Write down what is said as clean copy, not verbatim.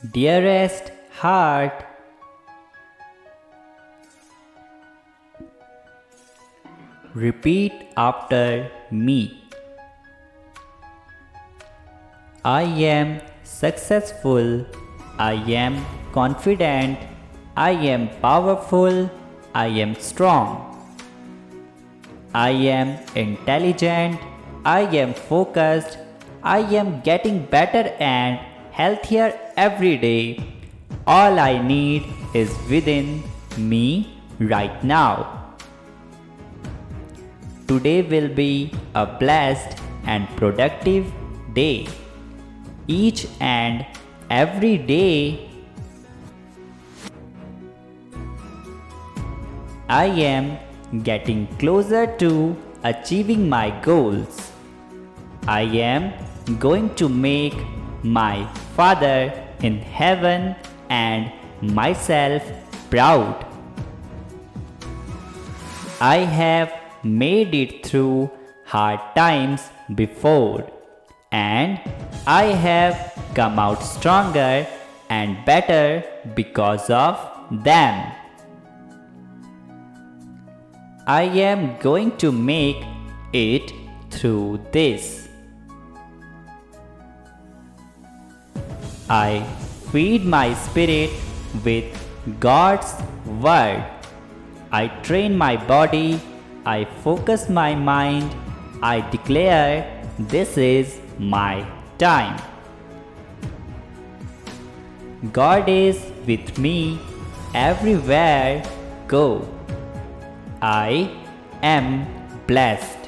Dearest heart, repeat after me. I am successful. I am confident. I am powerful. I am strong. I am intelligent. I am focused. I am getting better and healthier every day. All I need is within me right now. Today will be a blessed and productive day. Each and every day, I am getting closer to achieving my goals. I am going to make my Father in heaven and myself proud. I have made it through hard times before, and I have come out stronger and better because of them. I am going to make it through this. I feed my spirit with God's word. I train my body. I focus my mind. I declare this is my time. God is with me everywhere go. I am blessed.